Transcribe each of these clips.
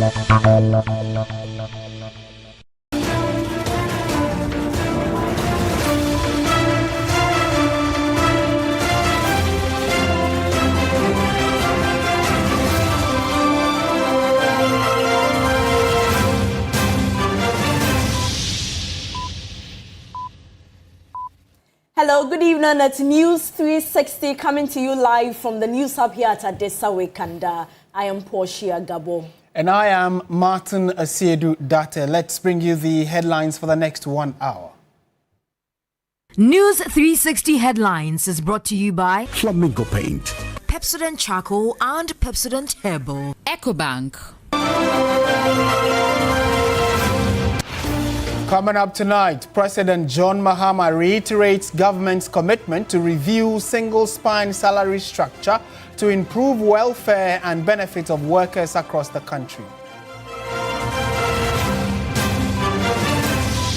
Hello, good evening. It's News 360 coming to you live from the News Hub here at Adesawe Kanda. I am Portia Gabo. And I am Martin Asiedu Date. Let's bring you the headlines for the next 1 hour. News 360 Headlines is brought to you by Flamingo Paint, Pepsodent Charcoal and Pepsodent Herbal, EcoBank. Coming up tonight, President John Mahama reiterates government's commitment to review single-spine salary structure to improve welfare and benefits of workers across the country.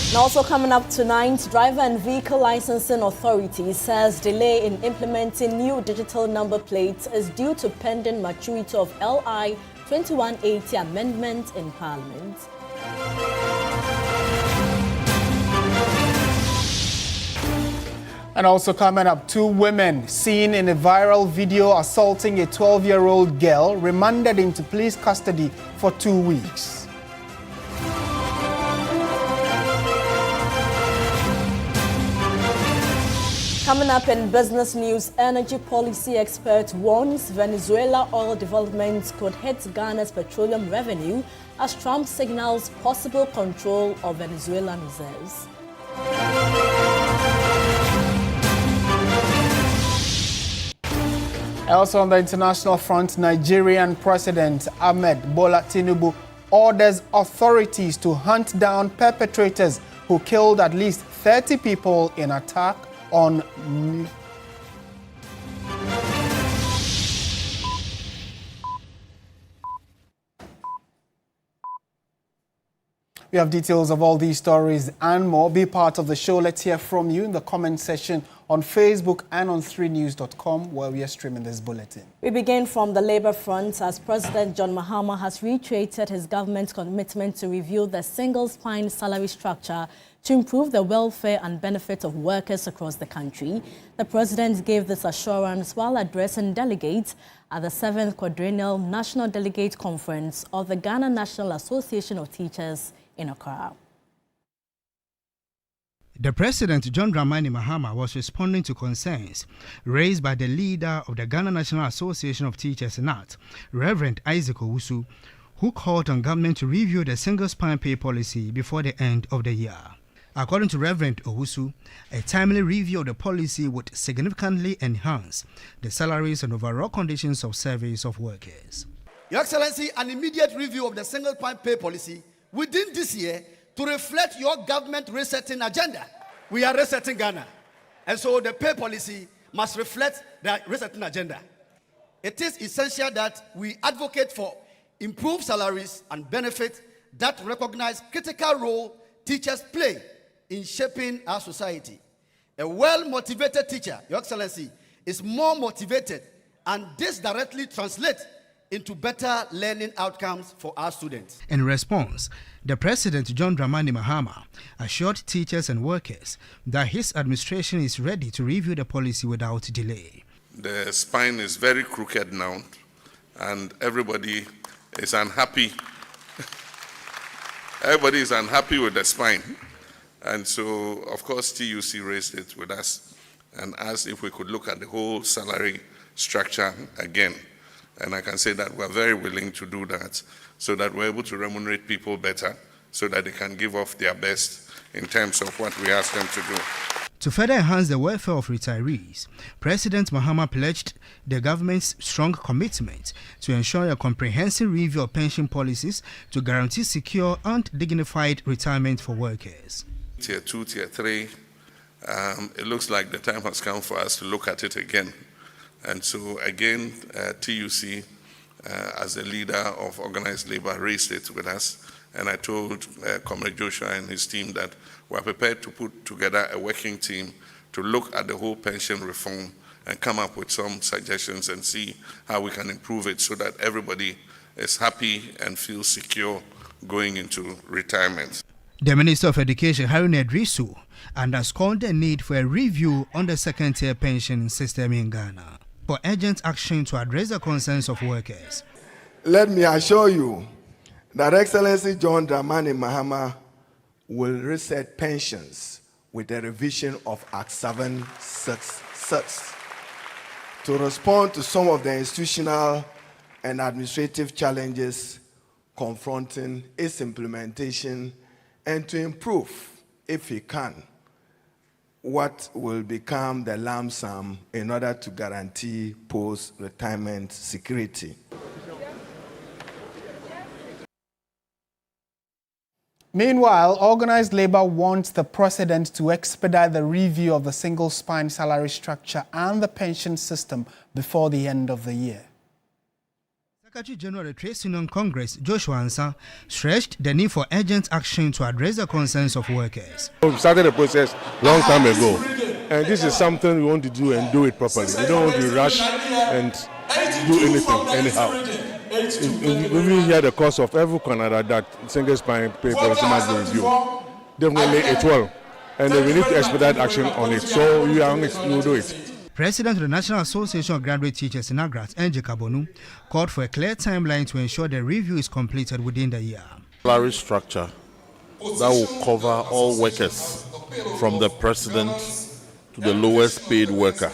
And also coming up tonight, Driver and Vehicle Licensing Authority says delay in implementing new digital number plates is due to pending maturity of LI 2180 amendment in Parliament. And also coming up, 2 women seen in a viral video assaulting a 12-year-old girl remanded into police custody for 2 weeks. Coming up in business news, energy policy expert warns Venezuela oil development could hit Ghana's petroleum revenue as Trump signals possible control of Venezuelan reserves. Also on the international front, Nigerian President Ahmed Bola Tinubu orders authorities to hunt down perpetrators who killed at least 30 people in attack on We have details of all these stories and more. Be part of the show. Let's hear from you in the comment section on Facebook and on 3news.com, where we are streaming this bulletin. We begin from the Labour front as President John Mahama has reiterated his government's commitment to review the single-spine salary structure to improve the welfare and benefit of workers across the country. The President gave this assurance while addressing delegates at the 7th Quadrennial National Delegate Conference of the Ghana National Association of Teachers in Accra. The President, John Dramani Mahama, was responding to concerns raised by the leader of the Ghana National Association of Teachers, NAT, Reverend Isaac Owusu, who called on government to review the single-spine pay policy before the end of the year. According to Reverend Owusu, a timely review of the policy would significantly enhance the salaries and overall conditions of service of workers. Your Excellency, an immediate review of the single-spine pay policy within this year to reflect your government resetting agenda. We are resetting Ghana, and so the pay policy must reflect the resetting agenda. It is essential that we advocate for improved salaries and benefits that recognize critical role teachers play in shaping our society. A well-motivated teacher, Your Excellency, is more motivated, and this directly translates into better learning outcomes for our students. In response, the President, John Dramani Mahama, assured teachers and workers that his administration is ready to review the policy without delay. The spine is very crooked now, and everybody is unhappy. Everybody is unhappy with the spine. And so, of course, TUC raised it with us and asked if we could look at the whole salary structure again. And I can say that we're very willing to do that so that we're able to remunerate people better so that they can give off their best in terms of what we ask them to do. To further enhance the welfare of retirees, President Mahama pledged the government's strong commitment to ensure a comprehensive review of pension policies to guarantee secure and dignified retirement for workers. Tier 2, Tier 3, it looks like the time has come for us to look at it again. And so again, TUC, as the leader of organized labor, raised it with us. And I told Comrade Joshua and his team that we're prepared to put together a working team to look at the whole pension reform and come up with some suggestions and see how we can improve it so that everybody is happy and feels secure going into retirement. The Minister of Education, Haruna Idrisu, underscored the need for a review on the second-tier pension system in Ghana for urgent action to address the concerns of workers. Let me assure you that Excellency John Dramani Mahama will reset pensions with a revision of Act 766 to respond to some of the institutional and administrative challenges confronting its implementation and to improve, if he can, what will become the lump sum in order to guarantee post-retirement security. Meanwhile, organized labor wants the president to expedite the review of the single spine salary structure and the pension system before the end of the year. Secretary General of the Trade Union Congress, Joshua Ansah, stressed the need for urgent action to address the concerns of workers. We started the process long time ago, and this is something we want to do and do it properly. We don't want to rush and do anything anyhow. We hear the cost of every Canada that single spine pay policy must be reviewed. Definitely it will, and we need to expedite action on it. So we will do it. President of the National Association of Graduate Teachers in Agrat, Nj Kabonu, called for a clear timeline to ensure the review is completed within the year. Salary structure that will cover all workers, from the president to the lowest paid worker.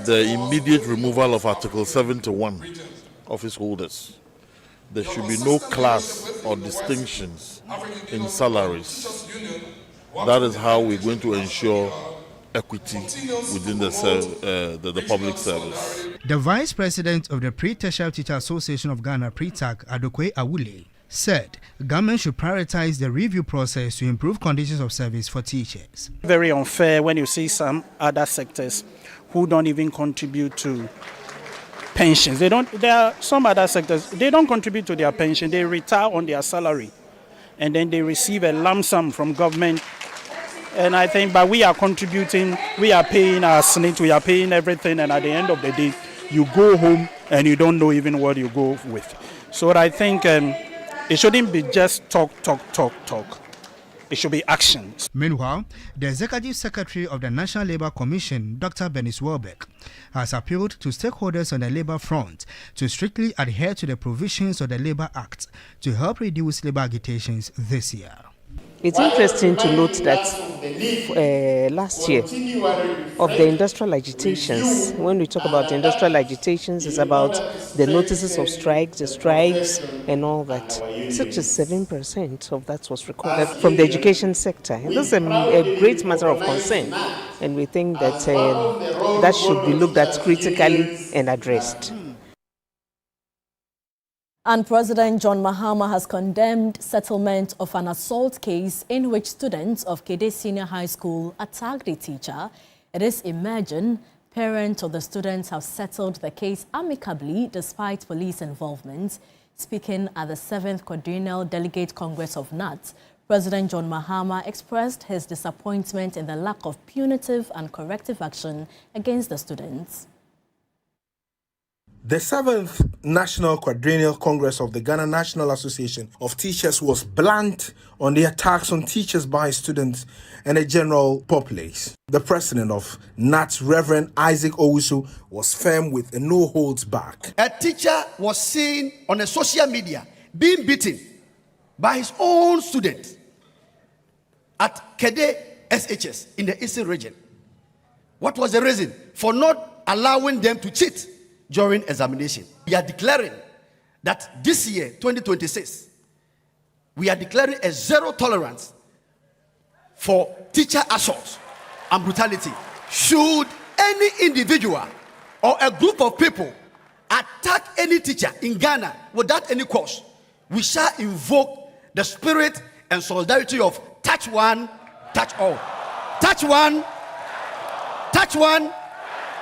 The immediate removal of Article 71, office holders. There should be no class or distinctions in salaries. That is how we're going to ensure equity within the public service. The Vice President of the Pre-Tertiary Teacher Association of Ghana, PRETAC, Adokwe Awule, said government should prioritize the review process to improve conditions of service for teachers. Very unfair when you see some other sectors who don't even contribute to pensions. There are some other sectors, they don't contribute to their pension, they retire on their salary and then they receive a lump sum from government. And I think, but we are contributing, we are paying our SNIT, we are paying everything, and at the end of the day, you go home and you don't know even what you go with. So I think it shouldn't be just talk. It should be action. Meanwhile, the Executive Secretary of the National Labour Commission, Dr. Bernice Welbeck, has appealed to stakeholders on the labour front to strictly adhere to the provisions of the Labour Act to help reduce labour agitations this year. It's interesting to note that last year of the industrial agitations, when we talk about industrial agitations, it's about the notices of strikes, the strikes and all that. 67% of that was recorded from the education sector. And this is a great matter of concern, and we think that that should be looked at critically and addressed. And President John Mahama has condemned settlement of an assault case in which students of Kede Senior High School attacked a teacher. It is emerging parents of the students have settled the case amicably despite police involvement. Speaking at the 7th Quadrennial Delegate Congress of NAT, President John Mahama expressed his disappointment in the lack of punitive and corrective action against the students. The 7th National Quadrennial Congress of the Ghana National Association of Teachers was blunt on the attacks on teachers by students and the general populace. The president of NAT, Reverend Isaac Owusu, was firm with a no holds back. A teacher was seen on the social media being beaten by his own student at Kede SHS in the Eastern region. What was the reason? For not allowing them to cheat during examination. We are declaring that this year, 2026, we are declaring a zero tolerance for teacher assault and brutality. Should any individual or a group of people attack any teacher in Ghana without any cause, we shall invoke the spirit and solidarity of touch one, touch all. Touch one, touch one.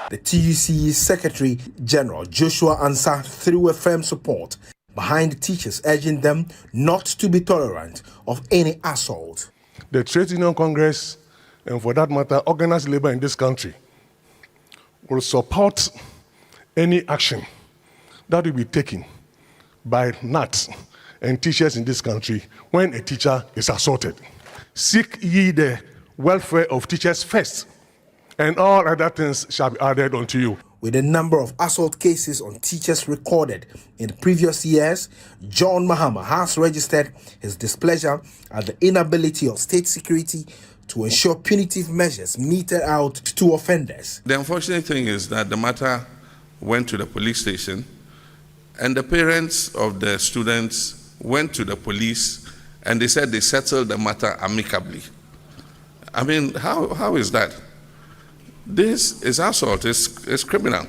The TUC Secretary General Joshua Ansah threw a firm support behind the teachers, urging them not to be tolerant of any assault. The Trade Union Congress, and for that matter, organized labor in this country, will support any action that will be taken by NAT and teachers in this country when a teacher is assaulted. Seek ye the welfare of teachers first, and all other things shall be added unto you. With the number of assault cases on teachers recorded in previous years, John Mahama has registered his displeasure at the inability of state security to ensure punitive measures meted out to offenders. The unfortunate thing is that the matter went to the police station, and the parents of the students went to the police, and they said they settled the matter amicably. I mean, how is that? This is assault, it's criminal,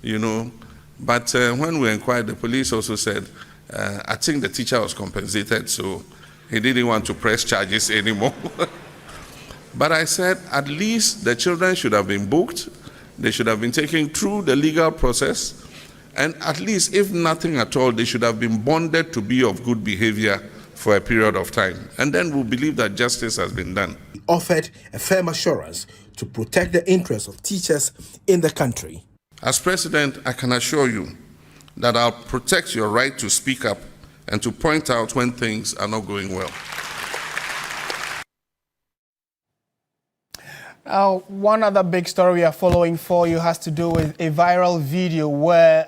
you know. But when we inquired, the police also said, I think the teacher was compensated, so he didn't want to press charges anymore. But I said, at least the children should have been booked, they should have been taken through the legal process, and at least, if nothing at all, they should have been bonded to be of good behavior for a period of time. And then we'll believe that justice has been done. He offered a firm assurance to protect the interests of teachers in the country. As president, I can assure you that I'll protect your right to speak up and to point out when things are not going well. One other big story we are following for you has to do with a viral video where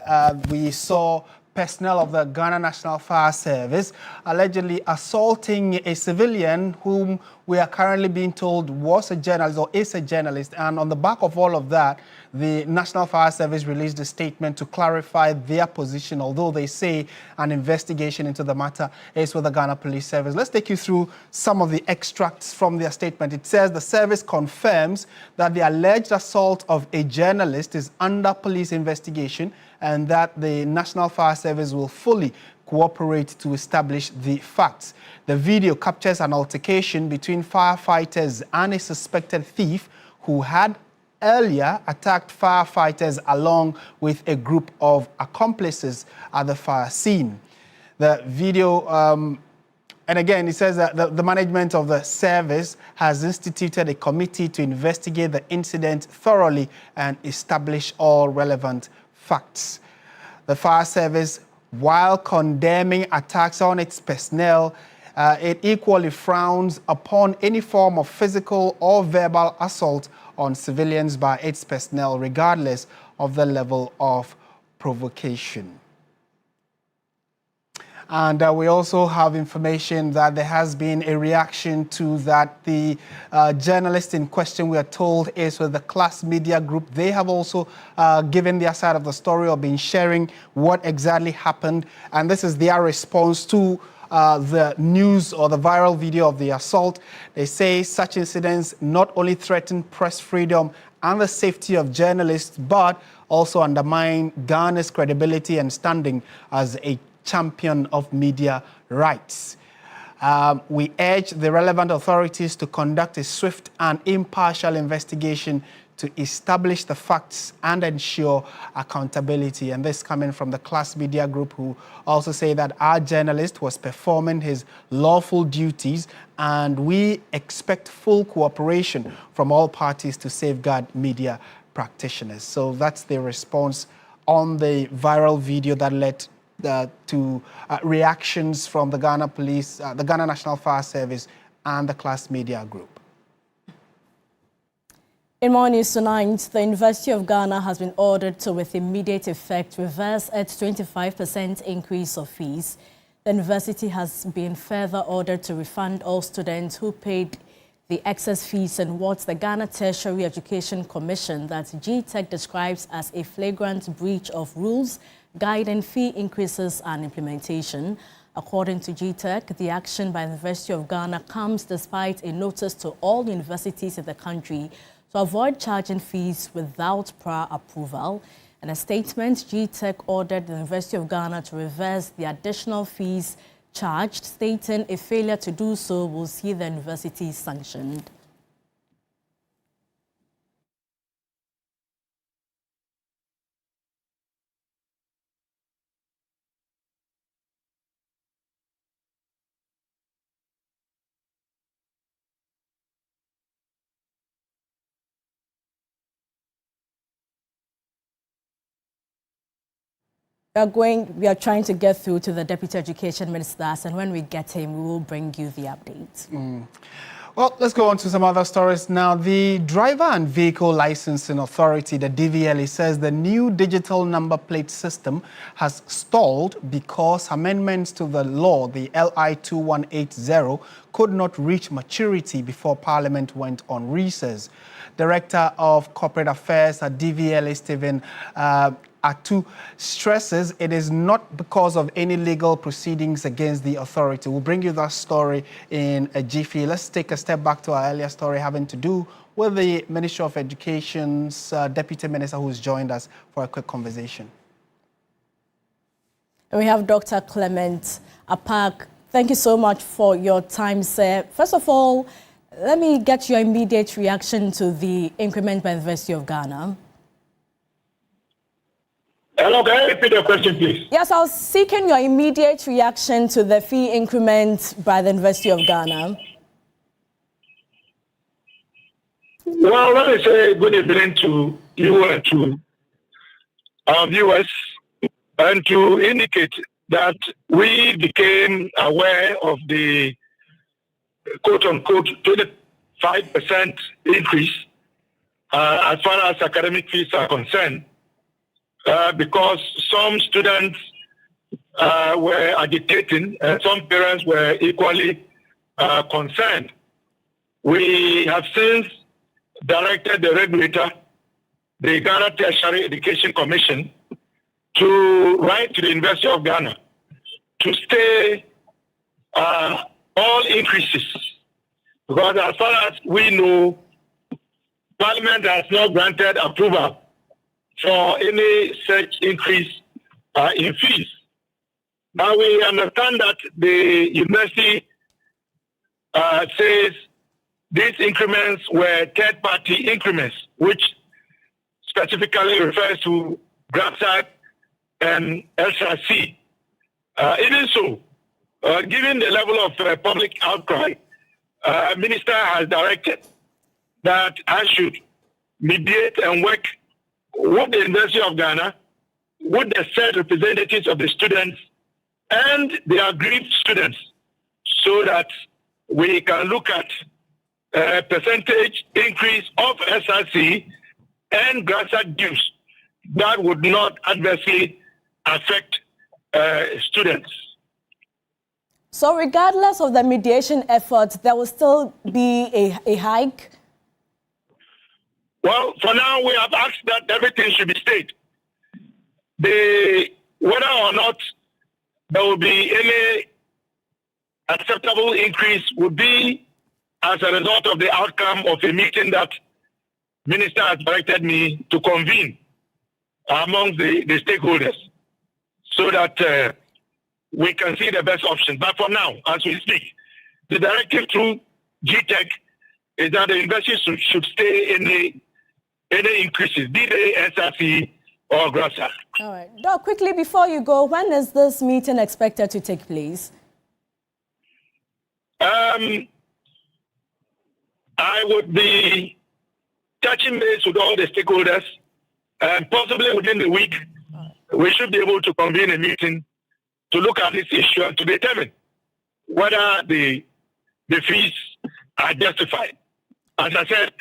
we saw personnel of the Ghana National Fire Service allegedly assaulting a civilian whom we are currently being told was a journalist or is a journalist. And on the back of all of that, the National Fire Service released a statement to clarify their position, although they say an investigation into the matter is with the Ghana Police Service. Let's take you through some of the extracts from their statement. It says the service confirms that the alleged assault of a journalist is under police investigation and that the National Fire Service will fully cooperate to establish the facts. The video captures an altercation between firefighters and a suspected thief who had earlier attacked firefighters along with a group of accomplices at the fire scene. The video, and again, it says that the management of the service has instituted a committee to investigate the incident thoroughly and establish all relevant facts. The fire service, while condemning attacks on its personnel, it equally frowns upon any form of physical or verbal assault on civilians by its personnel, regardless of the level of provocation. And we also have information that there has been a reaction to that. The journalist in question, we are told, is with the Class Media Group. They have also given their side of the story or been sharing what exactly happened. And this is their response to the news or the viral video of the assault. They say such incidents not only threaten press freedom and the safety of journalists, but also undermine Ghana's credibility and standing as a champion of media rights. We urge the relevant authorities to conduct a swift and impartial investigation to establish the facts and ensure accountability. And this coming from the Class Media Group, who also say that our journalist was performing his lawful duties, and we expect full cooperation from all parties to safeguard media practitioners. So that's the response on the viral video that led to reactions from the Ghana Police, the Ghana National Fire Service, and the Class Media Group. In more news tonight, the University of Ghana has been ordered to, with immediate effect, reverse its 25% increase of fees. The university has been further ordered to refund all students who paid the excess fees in what the Ghana Tertiary Education Commission, that GTEC, describes as a flagrant breach of rules guiding fee increases and implementation. According to GTEC, the action by the University of Ghana comes despite a notice to all universities in the country to avoid charging fees without prior approval. In a statement, GTEC ordered the University of Ghana to reverse the additional fees charged, stating a failure to do so will see the university sanctioned. We are trying to get through to the Deputy Education Minister, and when we get him, we will bring you the update. Well, let's go on to some other stories now. The Driver and Vehicle Licensing Authority, the DVLA, says the new digital number plate system has stalled because amendments to the law, the LI 2180, could not reach maturity before Parliament went on recess. Director of Corporate Affairs at DVLA, Stephen Atu, stresses it is not because of any legal proceedings against the authority. We'll bring you that story in a jiffy. Let's take a step back to our earlier story having to do with the Ministry of Education's Deputy Minister, who's joined us for a quick conversation. We have Dr. Clement Apak. Thank you so much for your time, sir. First of all, let me get your immediate reaction to the increment by the University of Ghana. Hello, can you repeat the question, please? Yes, I was seeking your immediate reaction to the fee increment by the University of Ghana. Well, let me say good evening to you and to our viewers, and to indicate that we became aware of the quote-unquote 25% increase as far as academic fees are concerned. Because some students were agitating and some parents were equally concerned. We have since directed the regulator, the Ghana Tertiary Education Commission, to write to the University of Ghana to stay all increases. Because as far as we know, Parliament has not granted approval for any such increase in fees. Now we understand that the university says these increments were third-party increments, which specifically refers to GRASAC and SRC. Even so, given the level of public outcry, Minister has directed that I should mediate and work with the University of Ghana, with the said representatives of the students and the aggrieved students, so that we can look at a percentage increase of SRC and GRASAC dues that would not adversely affect students. So regardless of the mediation efforts, there will still be a hike? Well, for now, we have asked that everything should be stayed. Whether or not there will be any acceptable increase would be as a result of the outcome of a meeting that Minister has directed me to convene among the stakeholders, so that we can see the best option. But for now, as we speak, the directive through GTEC is that the university should stay in any increases, be they SRC or GRASAC. All right. Doc, quickly before you go, when is this meeting expected to take place? I would be touching base with all the stakeholders, and possibly within the week, we should be able to convene a meeting to look at this issue and to determine whether the fees are justified. As I said,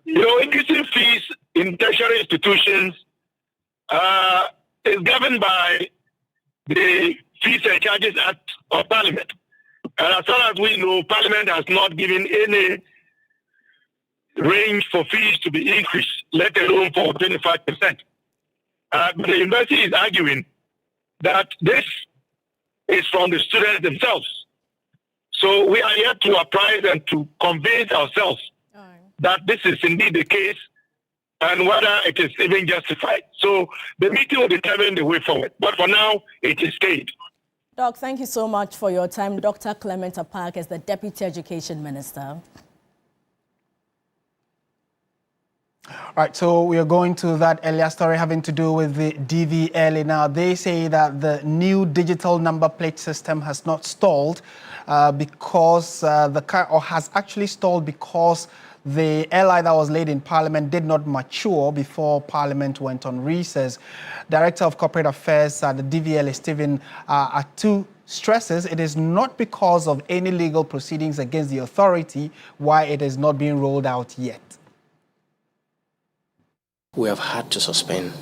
increasing fees in tertiary institutions is governed by the Fees and Charges Act of Parliament. And as far as we know, Parliament has not given any range for fees to be increased, let alone for 25%. But the university is arguing that this is from the students themselves. So we are here to apprise and to convince ourselves that this is indeed the case and whether it is even justified. So the meeting will determine the way forward. But for now, it is stayed. Doc, thank you so much for your time. Dr. Clement Apak is the Deputy Education Minister. Right, so we are going to that earlier story having to do with the DVLA. Now, they say that the new digital number plate system has not stalled because has actually stalled because The LI that was laid in Parliament did not mature before Parliament went on recess. Director of Corporate Affairs at the DVLA, Stephen Atu, stresses it is not because of any legal proceedings against the authority why it is not being rolled out yet. We have had to suspend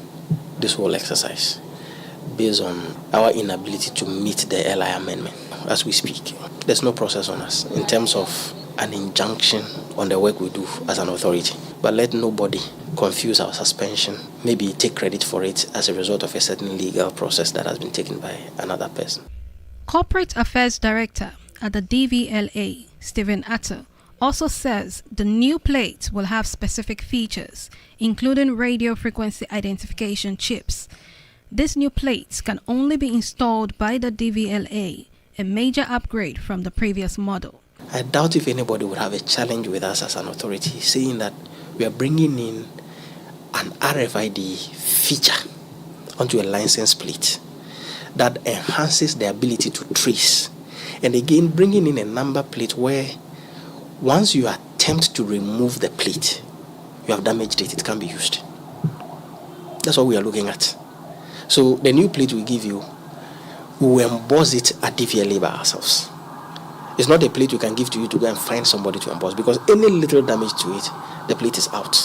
this whole exercise based on our inability to meet the LI amendment as we speak. There's no process on us in terms of an injunction on the work we do as an authority. But let nobody confuse our suspension, maybe take credit for it as a result of a certain legal process that has been taken by another person. Corporate Affairs Director at the DVLA, Stephen Atu, also says the new plate will have specific features, including radio frequency identification chips. These new plates can only be installed by the DVLA, a major upgrade from the previous model. I doubt if anybody would have a challenge with us as an authority, saying that we are bringing in an RFID feature onto a license plate that enhances the ability to trace. And again, bringing in a number plate where once you attempt to remove the plate, you have damaged it, it can't be used. That's what we are looking at. So the new plate we give you, we will emboss it at DVLA by ourselves. It's not a plate we can give to you to go and find somebody to emboss, because any little damage to it, the plate is out.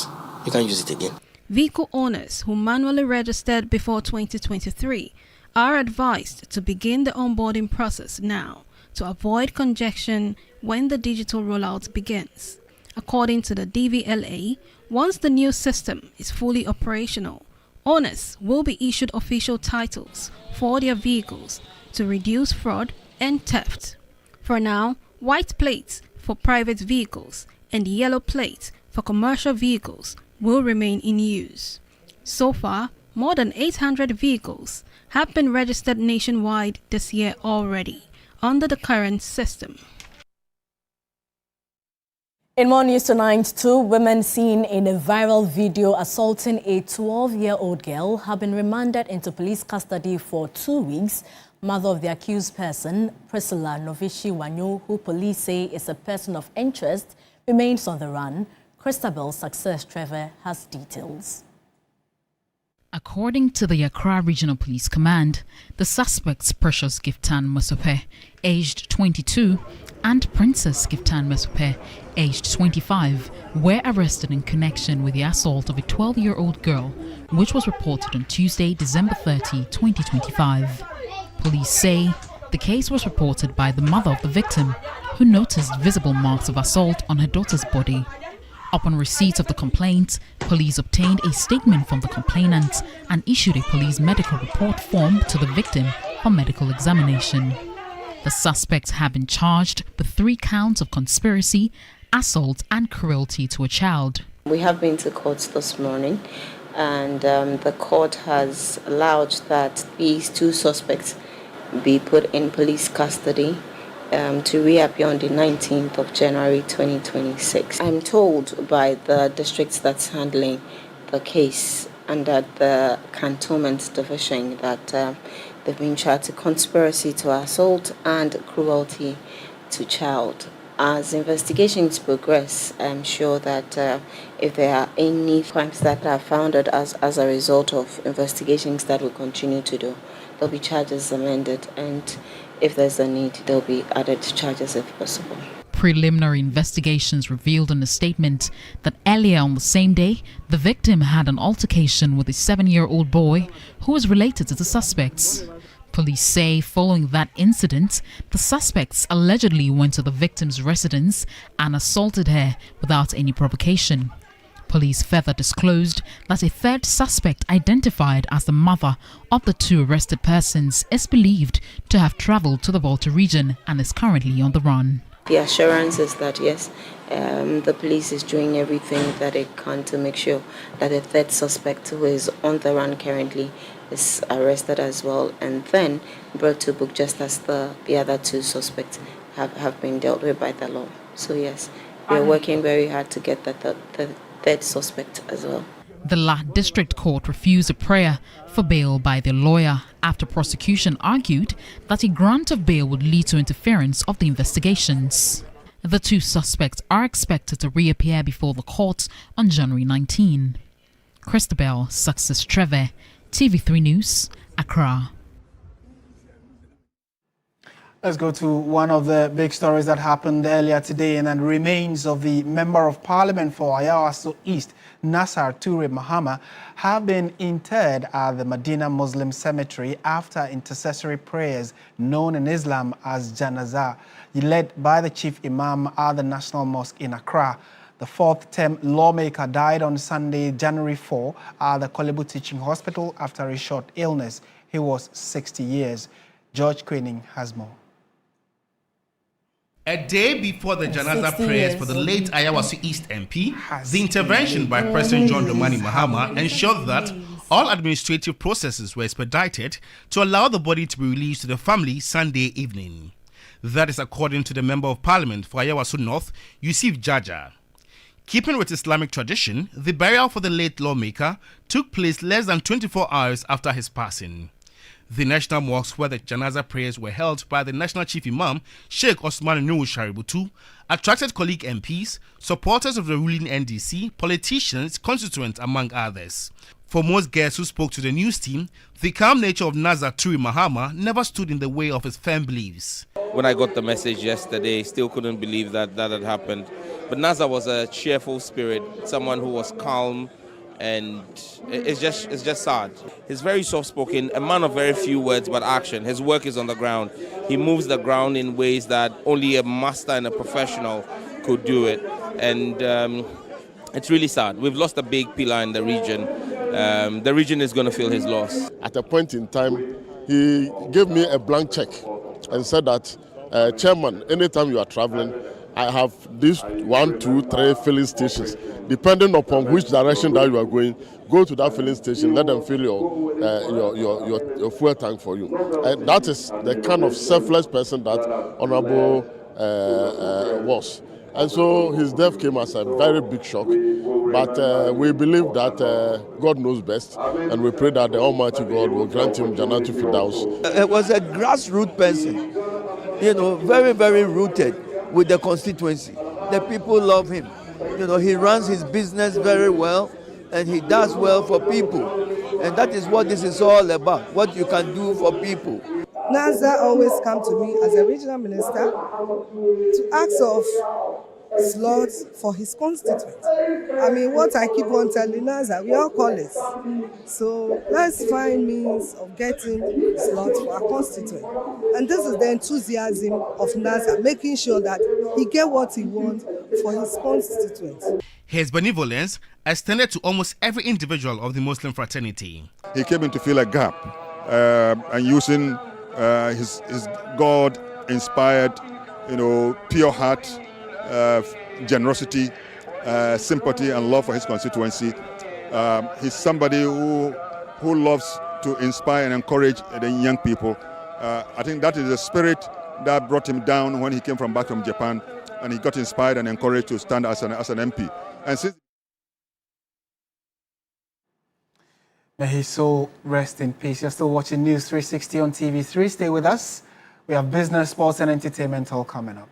You can't use it again. Vehicle owners who manually registered before 2023 are advised to begin the onboarding process now to avoid congestion when the digital rollout begins. According to the DVLA, once the new system is fully operational, owners will be issued official titles for their vehicles to reduce fraud and theft. For now, white plates for private vehicles and yellow plates for commercial vehicles will remain in use. So far, more than 800 vehicles have been registered nationwide this year already under the current system. In more news tonight, 2 women seen in a viral video assaulting a 12-year-old girl have been remanded into police custody for 2 weeks. Mother of the accused person, Priscilla Novishi Wanyo, who police say is a person of interest, remains on the run. Christabel Success Trevor has details. According to the Accra Regional Police Command, the suspects Precious Giftan Mesope, aged 22, and Princess Giftan Mesope, aged 25, were arrested in connection with the assault of a 12-year-old girl, which was reported on Tuesday, December 30, 2025. Police say the case was reported by the mother of the victim, who noticed visible marks of assault on her daughter's body. Upon receipt of the complaint, police obtained a statement from the complainant and issued a police medical report form to the victim for medical examination. The suspects have been charged with 3 counts of conspiracy, assault and cruelty to a child. We have been to court this morning, and the court has allowed that these 2 suspects be put in police custody to reappear on the 19th of January 2026. I'm told by the districts that's handling the case under the Cantonment Division that they've been charged with conspiracy to assault and cruelty to child. As investigations progress, I'm sure that if there are any crimes that are founded as a result of investigations that we'll continue to do, there'll be charges amended, and if there's a need, there'll be added charges if possible. Preliminary investigations revealed in a statement that earlier on the same day, the victim had an altercation with a 7-year-old boy who was related to the suspects. Police say following that incident, the suspects allegedly went to the victim's residence and assaulted her without any provocation. Police further disclosed that a 3rd suspect identified as the mother of the 2 arrested persons is believed to have traveled to the Volta region and is currently on the run. The assurance is that yes, the police is doing everything that it can to make sure that the 3rd suspect, who is on the run currently, is arrested as well, and then brought to book just as the other 2 suspects have been dealt with by the law. So yes, we're working very hard to get the 3rd suspect as well. The La District Court refused a prayer for bail by their lawyer after prosecution argued that a grant of bail would lead to interference of the investigations. The two suspects are expected to reappear before the court on January 19. Christabel Success Trevor, TV3 News, Accra. Let's go to one of the big stories that happened earlier today, and then remains of the Member of Parliament for Ayawaso East, Nasser Ture Mahama, have been interred at the Medina Muslim Cemetery after intercessory prayers known in Islam as Janazah, led by the Chief Imam at the National Mosque in Accra. The fourth-term lawmaker died on Sunday, January 4, at the Kolebu Teaching Hospital after a short illness. He was 60 years. George Queening has more. A day before the Janaza prayers for the late Ayawaso East MP, the intervention by President John Dramani Mahama ensured that all administrative processes were expedited to allow the body to be released to the family Sunday evening. That is according to the Member of Parliament for Ayawaso North, Yusuf Jaja. Keeping with Islamic tradition, the burial for the late lawmaker took place less than 24 hours after his passing. The National Mosque, where the Janaza prayers were held by the National Chief Imam, Sheikh Osman Nuhu Shaributu, attracted colleague MPs, supporters of the ruling NDC, politicians, constituents, among others. For most guests who spoke to the news team, the calm nature of Nasser Ture Mahama never stood in the way of his firm beliefs. When I got the message yesterday, still couldn't believe that had happened. But Nasser was a cheerful spirit, someone who was calm, and it's just sad. He's very soft-spoken, a man of very few words but action. His work is on the ground. He moves the ground in ways that only a master and a professional could do it. And it's really sad. We've lost a big pillar in the region. The region is going to feel his loss. At a point in time, he gave me a blank check and said that, Chairman, anytime you are traveling, I have these 1, 2, 3 filling stations. Depending upon which direction that you are going, go to that filling station, let them fill your fuel tank for you. And that is the kind of selfless person that Honorable was. And so his death came as a very big shock. But we believe that God knows best, and we pray that the Almighty God will grant him Jannatu Firdaus. It was a grassroots person, very, very rooted with the constituency. The people love him. He runs his business very well, and he does well for people. And that is what this is all about, what you can do for people. Nasser always come to me as a regional minister to ask of slots for his constituent. I mean, what I keep on telling Nasser, we all call it. So let's find means of getting slots for our constituent. And this is the enthusiasm of Nasser, making sure that he get what he wants for his constituents. His benevolence extended to almost every individual of the Muslim fraternity. He came in to fill a gap and using his God-inspired, pure heart, generosity, sympathy, and love for his constituency. He's somebody who loves to inspire and encourage the young people. I think that is the spirit that brought him down when he came back from Japan, and he got inspired and encouraged to stand as an MP. And since May his soul rest in peace. You're still watching News 360 on TV3. Stay with us. We have business, sports, and entertainment all coming up.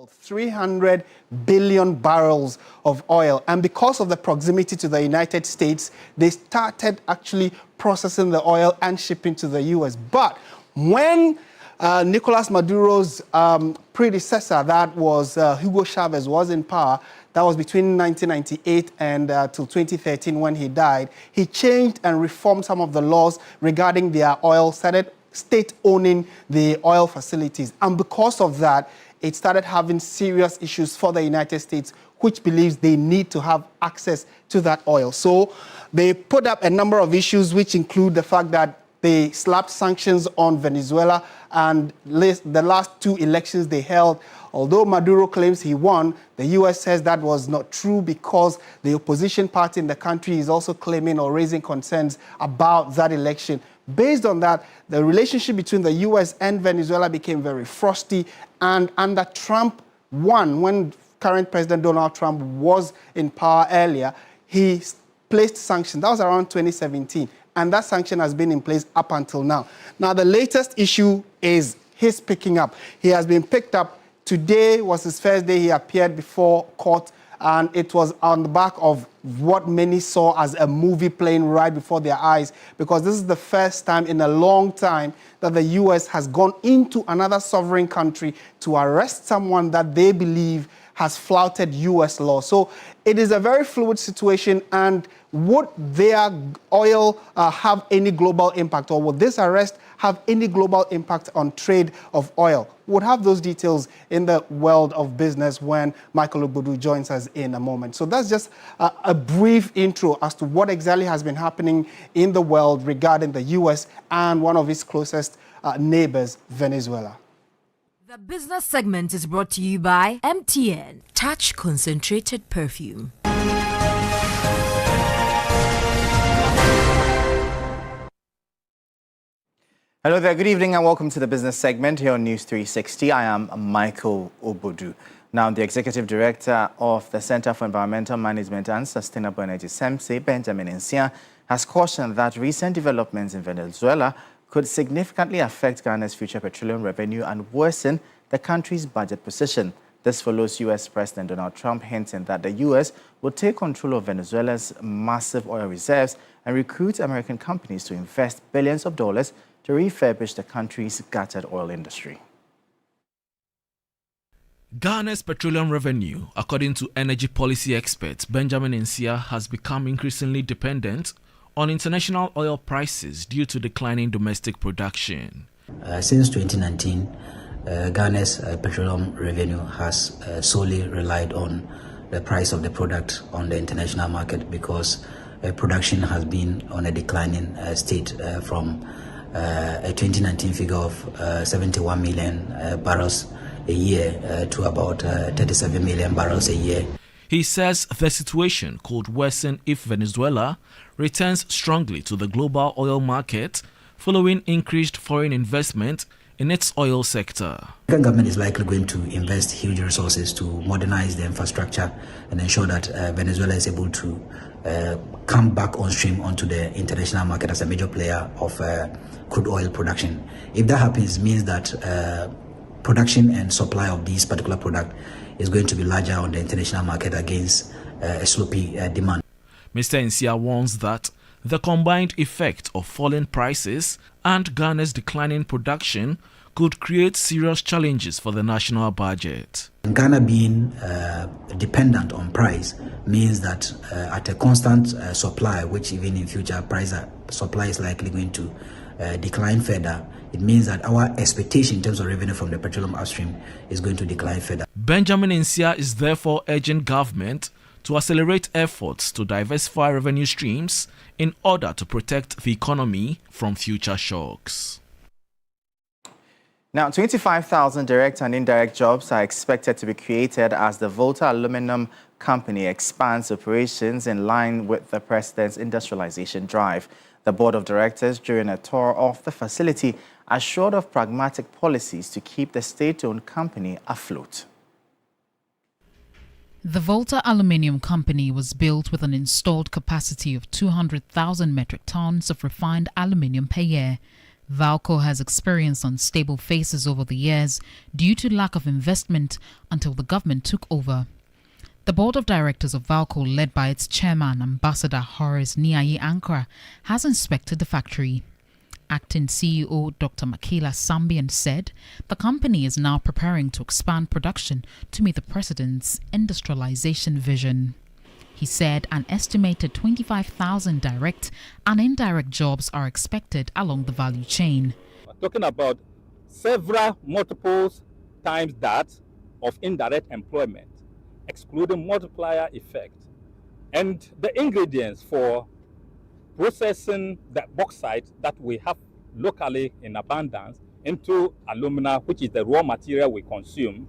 300 billion barrels of oil. And because of the proximity to the United States, they started actually processing the oil and shipping to the U.S. But when Nicolas Maduro's predecessor, that was Hugo Chavez, was in power, that was between 1998 and till 2013 when he died, he changed and reformed some of the laws regarding their oil, started state owning the oil facilities. And because of that, it started having serious issues for the United States, which believes they need to have access to that oil. So they put up a number of issues, which include the fact that they slapped sanctions on Venezuela, and the last two elections they held, although Maduro claims he won, the U.S. says that was not true because the opposition party in the country is also claiming or raising concerns about that election. Based on that, the relationship between the U.S. and Venezuela became very frosty, and under Trump won, when current President Donald Trump was in power earlier, he placed sanctions. That was around 2017, and that sanction has been in place up until now. Now, the latest issue is his picking up. He has been picked up. Today was his first day he appeared before court, and it was on the back of what many saw as a movie playing right before their eyes, because this is the first time in a long time that the U.S. has gone into another sovereign country to arrest someone that they believe has flouted U.S. law. So it is a very fluid situation, and would their oil have any global impact, or would this arrest have any global impact on trade of oil? We'll have those details in the world of business when Michael Ogbodu joins us in a moment. So that's just a brief intro as to what exactly has been happening in the world regarding the U.S. and one of its closest neighbors, Venezuela. The business segment is brought to you by MTN. Touch concentrated perfume. Hello there, good evening and welcome to the business segment here on News 360. I am Michael Ogbodu. Now, the Executive Director of the Center for Environmental Management and Sustainable Energy, CEMSE, Benjamin Nsia, has cautioned that recent developments in Venezuela could significantly affect Ghana's future petroleum revenue and worsen the country's budget position. This follows U.S. President Donald Trump hinting that the U.S. will take control of Venezuela's massive oil reserves and recruit American companies to invest billions of dollars to refurbish the country's gutted oil industry. Ghana's petroleum revenue, according to energy policy expert Benjamin Nsia, has become increasingly dependent on international oil prices due to declining domestic production. Since 2019, Ghana's petroleum revenue has solely relied on the price of the product on the international market because production has been on a declining state from a 2019 figure of 71 million barrels a year to about 37 million barrels a year. He says the situation could worsen if Venezuela returns strongly to the global oil market following increased foreign investment in its oil sector. The government is likely going to invest huge resources to modernize the infrastructure and ensure that Venezuela is able to come back on stream onto the international market as a major player of crude oil production. If that happens, it means that production and supply of this particular product is going to be larger on the international market against a sloppy demand. Mr. Nsia warns that the combined effect of falling prices and Ghana's declining production could create serious challenges for the national budget. Ghana being dependent on price means that at a constant supply, which even in future supply is likely going to decline further, it means that our expectation in terms of revenue from the petroleum upstream is going to decline further. Benjamin Nsia is therefore urging government to accelerate efforts to diversify revenue streams in order to protect the economy from future shocks. Now, 25,000 direct and indirect jobs are expected to be created as the Volta Aluminum Company expands operations in line with the President's industrialization drive. The Board of Directors, during a tour of the facility, assured of pragmatic policies to keep the state-owned company afloat. The Volta Aluminium Company was built with an installed capacity of 200,000 metric tons of refined aluminium per year. VALCO has experienced unstable phases over the years due to lack of investment until the government took over. The board of directors of VALCO, led by its chairman, Ambassador Horace Niayi Ankara, has inspected the factory. Acting CEO Dr. Makila Sambian said the company is now preparing to expand production to meet the president's industrialization vision. He said an estimated 25,000 direct and indirect jobs are expected along the value chain. We're talking about several multiples times that of indirect employment, excluding multiplier effect. And the ingredients for processing the bauxite that we have locally in abundance into alumina, which is the raw material we consume,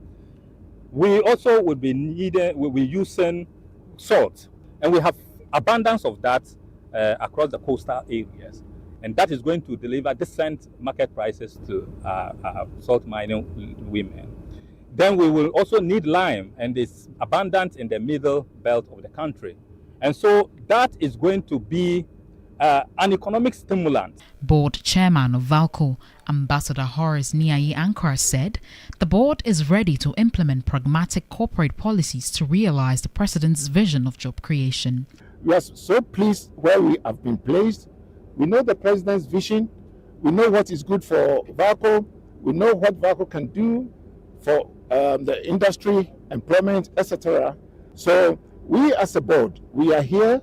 we also will be using salt, and we have abundance of that across the coastal areas, and that is going to deliver decent market prices to salt mining women. Then we will also need lime, and it's abundant in the middle belt of the country, and so that is going to be an economic stimulant. Board chairman of VALCO, Ambassador Horace Niayi Ankara, said the board is ready to implement pragmatic corporate policies to realize the president's vision of job creation. We are so pleased where we have been placed. We know the president's vision. We know what is good for VALCO. We know what VALCO can do for the industry, employment, etc. So we as a board, we are here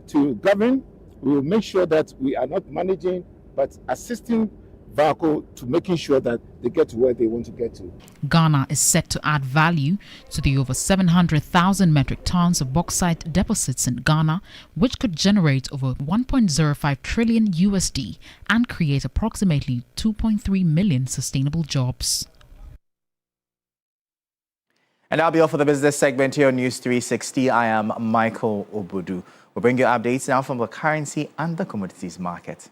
to govern. We will make sure that we are not managing, but assisting VALCO to making sure that they get to where they want to get to. Ghana is set to add value to the over 700,000 metric tons of bauxite deposits in Ghana, which could generate over 1.05 trillion USD and create approximately 2.3 million sustainable jobs. And that'll be all for the business segment here on News 360. I am Michael Obudu. We'll bring you updates now from the currency and the commodities market.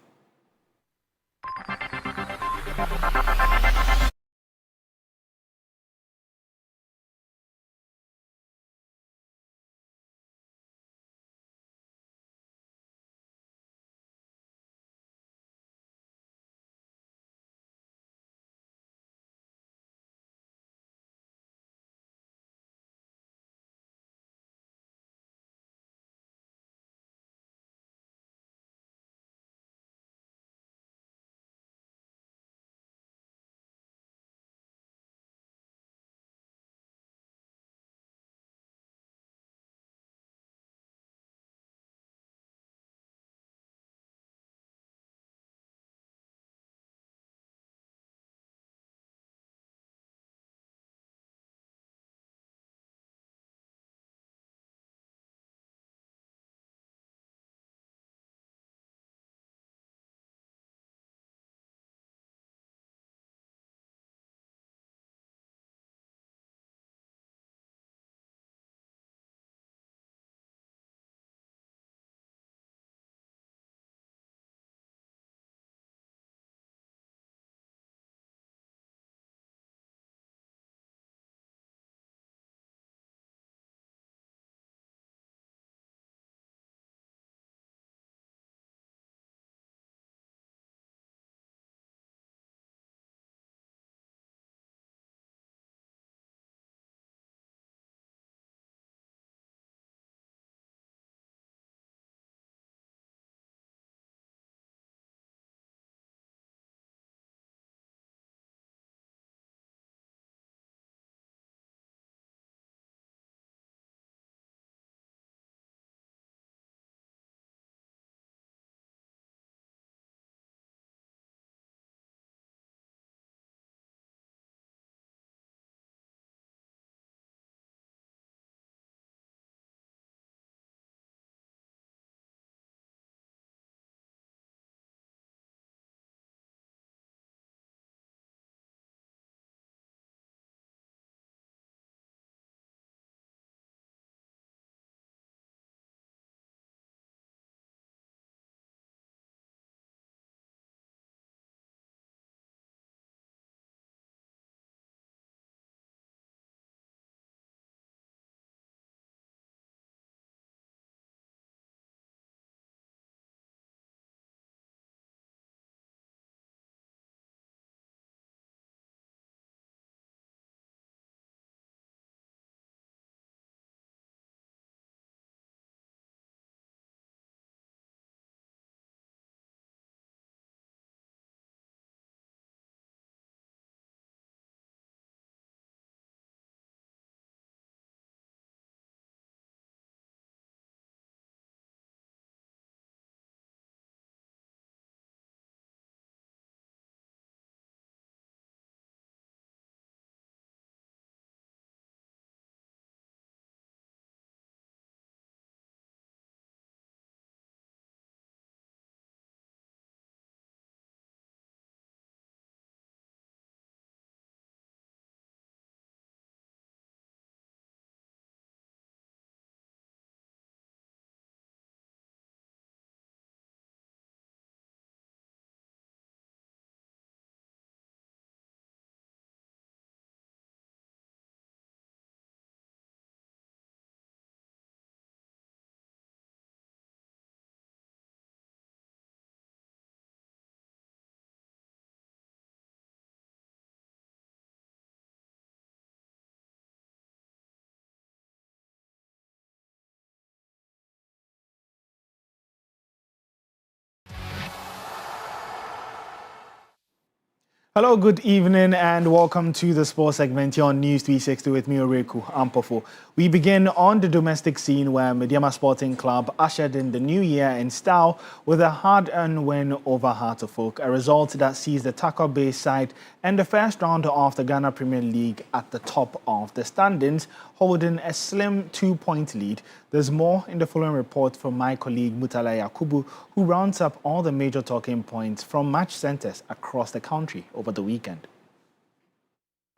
Hello, good evening, and welcome to the sports segment here on News 360 with me, Oreku Ampofo. We begin on the domestic scene where Medeama Sporting Club ushered in the new year in style with a hard-earned win over Heart of Oak, a result that sees the Takwa Bay side end the first round of the Ghana Premier League at the top of the standings, holding a slim 2-point lead. There's more in the following report from my colleague Mutala Yakubu, who rounds up all the major talking points from match centres across the country over the weekend.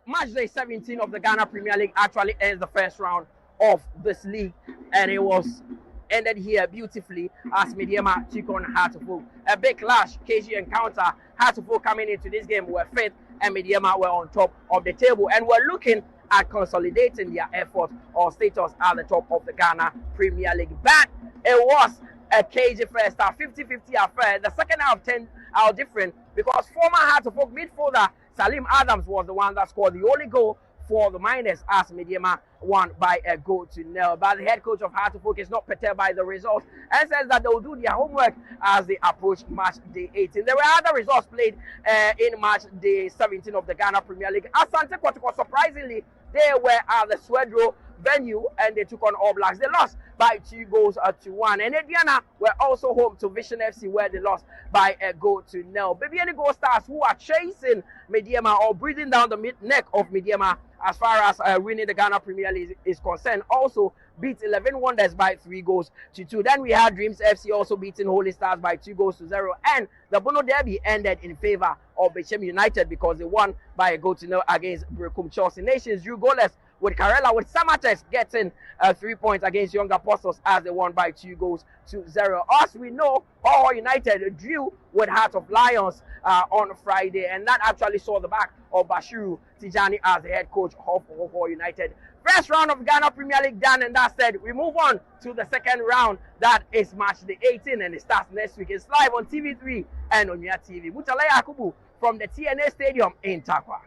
Match day 17 of the Ghana Premier League actually ends the first round of this league, and it was ended here beautifully as Medeama took on Heart of Oak. A big clash, KG encounter. Heart of Oak coming into this game were fifth, and Medeama were on top of the table, and we're looking at consolidating their effort or status at the top of the Ghana Premier League. But it was a KG first half, 50-50 affair. The second half 10 are different because former Heart of Oak midfielder Salim Adams was the one that scored the only goal for the Miners as Medeama won by a goal to nil. But the head coach of Heart of Oak is not perturbed by the result and says that they will do their homework as they approach match day 18. There were other results played in match day 17 of the Ghana Premier League. Asante Kotoko, surprisingly, they were at the Swedro venue and they took on All Blacks. They lost by 2-1. And Ediana were also home to Vision FC where they lost by a goal to nil. Baby any Gold Stars who are chasing Medeama or breathing down the neck of Medeama as far as winning the Ghana Premier League is concerned also beat 11 Wonders by 3-2. Then we had Dreams FC also beating Holy Stars by 2-0. And the Bono Derby ended in favor of Bechem United because they won by a goal to nil against Brekum. Chelsea Nations drew goalless with Karela, with Samatex getting 3 points against Young Apostles as they won by 2-0. As we know, Ho United drew with Heart of Lions on Friday, and that actually saw the back of Bashiru Tijani as the head coach of Ho United. First round of Ghana Premier League done, and that said, we move on to the second round. That is match day 18, and it starts next week. It's live on TV3 and on Onya TV. Mutalaya Akubu from the TNA Stadium in Takwa.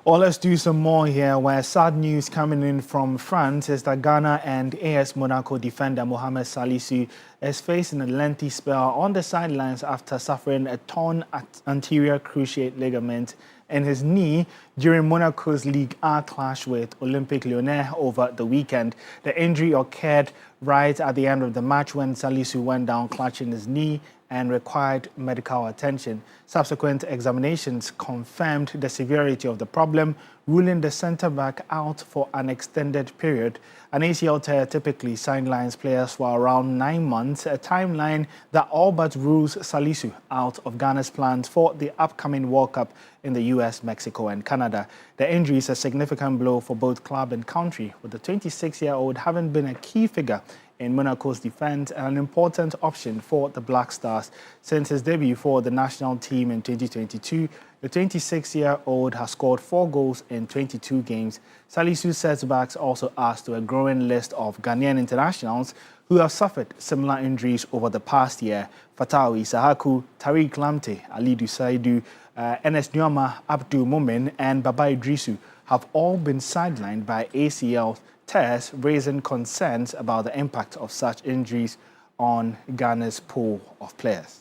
Well, let's do some more here, where sad news coming in from France is that Ghana and AS Monaco defender Mohamed Salisu is facing a lengthy spell on the sidelines after suffering a torn anterior cruciate ligament in his knee during Monaco's Ligue A clash with Olympique Lyonnais over the weekend. The injury occurred right at the end of the match when Salisu went down clutching his knee and required medical attention. Subsequent examinations confirmed the severity of the problem, ruling the centre-back out for an extended period. An ACL tear typically sidelines players for around 9 months, a timeline that all but rules Salisu out of Ghana's plans for the upcoming World Cup in the US, Mexico and Canada. The injury is a significant blow for both club and country, with the 26-year-old having been a key figure in Monaco's defence and an important option for the Black Stars. Since his debut for the national team in 2022, the 26-year-old has scored 4 goals in 22 games. Salisu's setbacks also add to a growing list of Ghanaian internationals who have suffered similar injuries over the past year. Fatawu Isahaku, Tariq Lamptey, Alidu Saidu, Enes Nuama, Abdul Mumin and Baba Idrisu have all been sidelined by ACL tears, raising concerns about the impact of such injuries on Ghana's pool of players.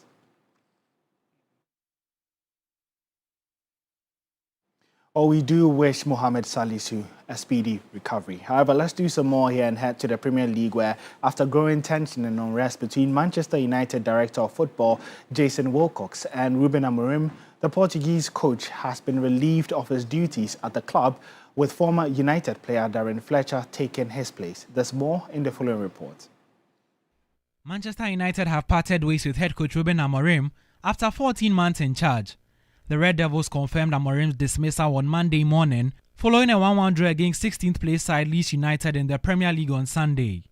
We do wish Mohamed Salisu a speedy recovery. However, let's do some more here and head to the Premier League, where after growing tension and unrest between Manchester United Director of Football Jason Wilcox and Ruben Amorim, the Portuguese coach has been relieved of his duties at the club, with former United player Darren Fletcher taking his place. There's more in the following report. Manchester United have parted ways with head coach Ruben Amorim after 14 months in charge. The Red Devils confirmed Amorim's dismissal on Monday morning, following a 1-1 draw against 16th place side Leeds United in the Premier League on Sunday.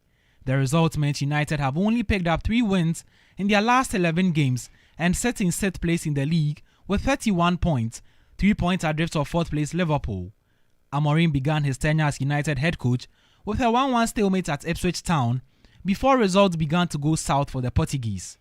The result meant United have only picked up 3 wins in their last 11 games and sit in 6th place in the league with 31 points, 3 points adrift of 4th place Liverpool. Amorim began his tenure as United head coach with a 1-1 stalemate at Ipswich Town before results began to go south for the Portuguese.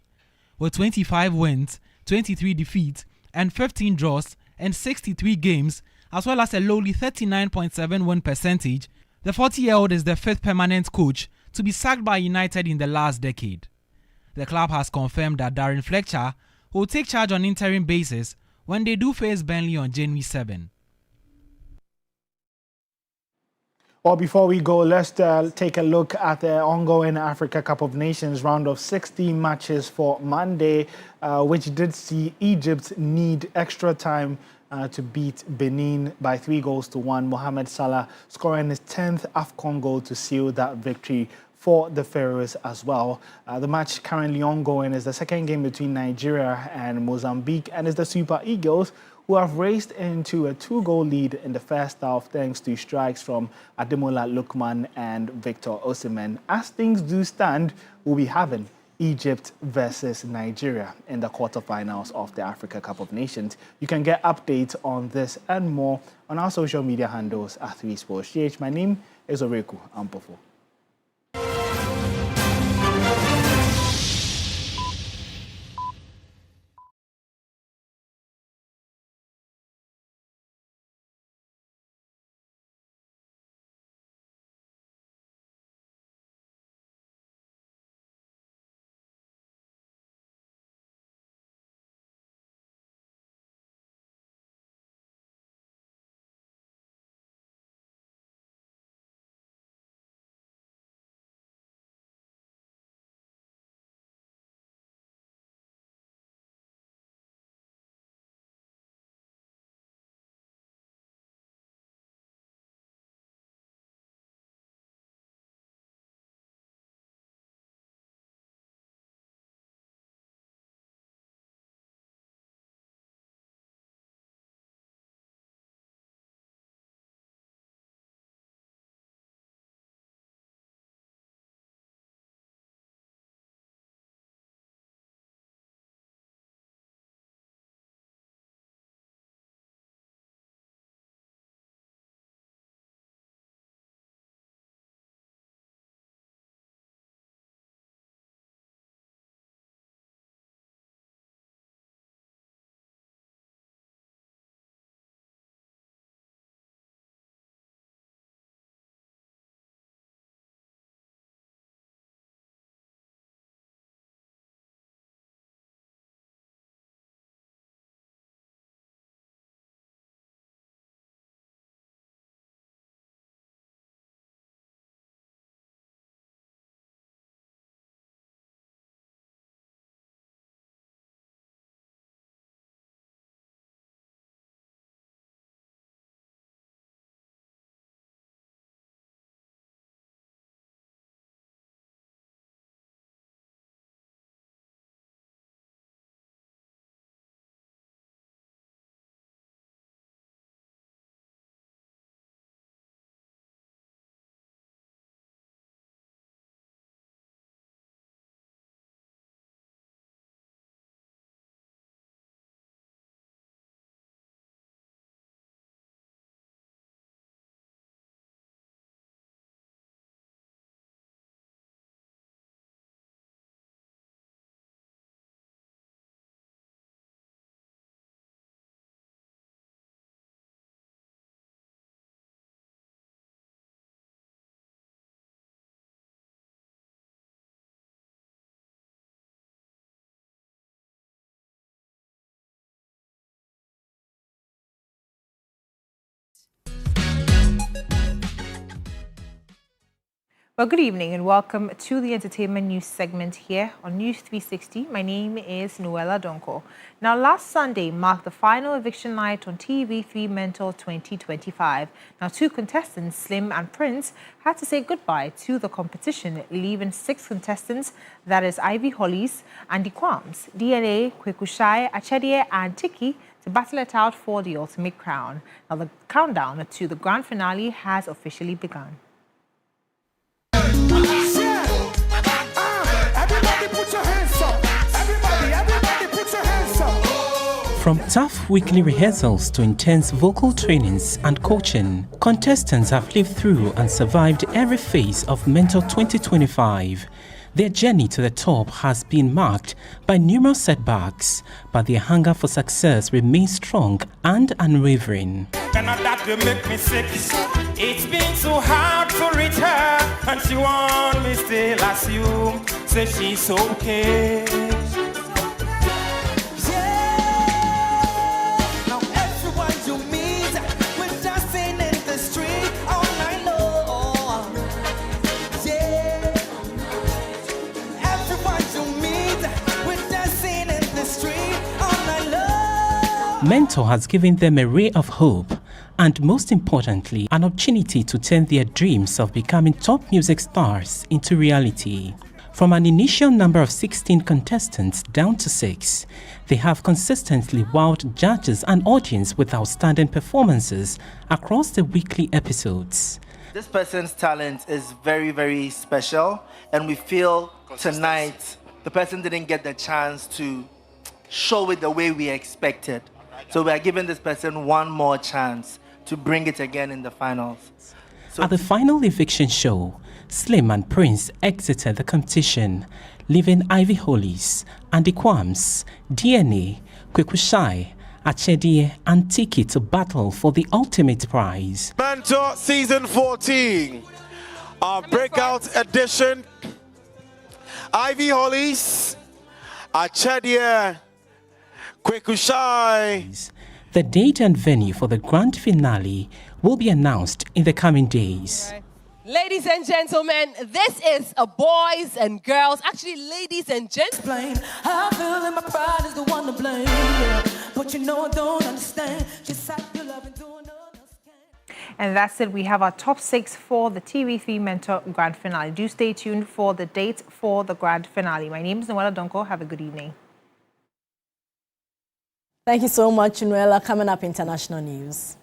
With 25 wins, 23 defeats, and 15 draws in 63 games, as well as a lowly 39.7 win percentage, the 40-year-old is the 5th permanent coach to be sacked by United in the last decade. The club has confirmed that Darren Fletcher who will take charge on interim basis when they do face Burnley on January 7. Well, before we go, let's take a look at the ongoing Africa Cup of Nations round of 16 matches for Monday, which did see Egypt need extra time to beat Benin by 3-1. Mohamed Salah scoring his 10th AFCON goal to seal that victory for the Pharaohs as well. The match currently ongoing is the second game between Nigeria and Mozambique, and it's the Super Eagles who have raced into a 2-goal lead in the first half thanks to strikes from Ademola Lookman and Victor Osimhen. As things do stand, we'll be having Egypt versus Nigeria in the quarterfinals of the Africa Cup of Nations. You can get updates on this and more on our social media handles at 3sports. My name is Oreku Ampofo. Well, good evening and welcome to the entertainment news segment here on News 360. My name is Noella Donko. Now, last Sunday marked the final eviction night on TV3 Mentor 2025. Now, two contestants, Slim and Prince, had to say goodbye to the competition, leaving 6 contestants, that is Ivy Hollies, Andy Kwams, DNA, Kwekushai, Achedie, and Tiki, to battle it out for the ultimate crown. Now, the countdown to the grand finale has officially begun. From tough weekly rehearsals to intense vocal trainings and coaching, contestants have lived through and survived every phase of Mentor 2025. Their journey to the top has been marked by numerous setbacks, but their hunger for success remains strong and unwavering. It's been so hard to reach her, and she won't me still assume, say she's okay. Mentor has given them a ray of hope and, most importantly, an opportunity to turn their dreams of becoming top music stars into reality. From an initial number of 16 contestants down to 6, they have consistently wowed judges and audience with outstanding performances across the weekly episodes. This person's talent is very, very special, and we feel tonight the person didn't get the chance to show it the way we expected. So we are giving this person one more chance to bring it again in the finals. At the final eviction show, Slim and Prince exited the competition, leaving Ivy Hollis, Andy Kwams, DNA, Kwekushai, Achedie and Tiki to battle for the ultimate prize. Mentor Season 14, our breakout edition. Ivy Hollis, Achedie, Kwekushai. The date and venue for the grand finale will be announced in the coming days. Ladies and gentlemen, this is a boys and girls, actually ladies and gentlemen. I feel that my pride is the one to blame, yeah. But you know I don't understand just how you love and doing it. And that's it. We have our top 6 for the TV3 Mentor Grand Finale. Do stay tuned for the date for the Grand Finale. My name is Noella Donko. Have a good evening. Thank you so much, Noella. Coming up, international news.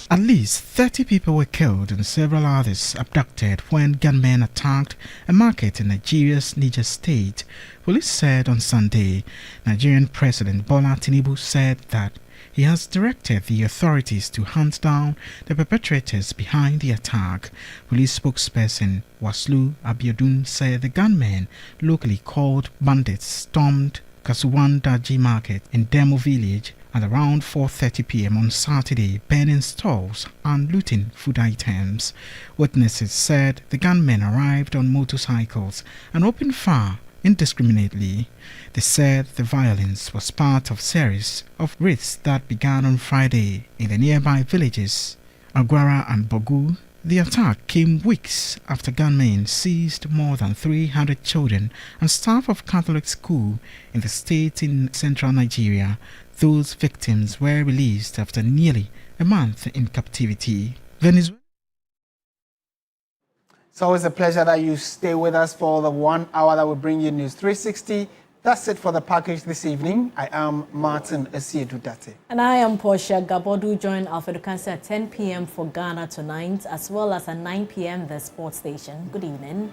At least 30 people were killed and several others abducted when gunmen attacked a market in Nigeria's Niger State. Police said on Sunday. Nigerian President Bola Tinubu said that he has directed the authorities to hunt down the perpetrators behind the attack. Police spokesperson Waslu Abiodun said the gunmen, locally called bandits, stormed Kasuwan Daji Market in Demo Village at around 4:30 p.m. on Saturday, burning stalls and looting food items. Witnesses said the gunmen arrived on motorcycles and opened fire indiscriminately. They said the violence was part of a series of raids that began on Friday in the nearby villages Agwara and Bogu. The attack came weeks after gunmen seized more than 300 children and staff of Catholic school in the state in central Nigeria. Those victims were released after nearly a month in captivity. Venezuela. It's always a pleasure that you stay with us for the 1 hour that we bring you News 360. That's it for the package this evening. I am Martin Esiedu-Date. And I am Portia Gabodu. Join Alfredo Cancer at 10 p.m. for Ghana Tonight, as well as at 9 p.m. the sports station. Good evening.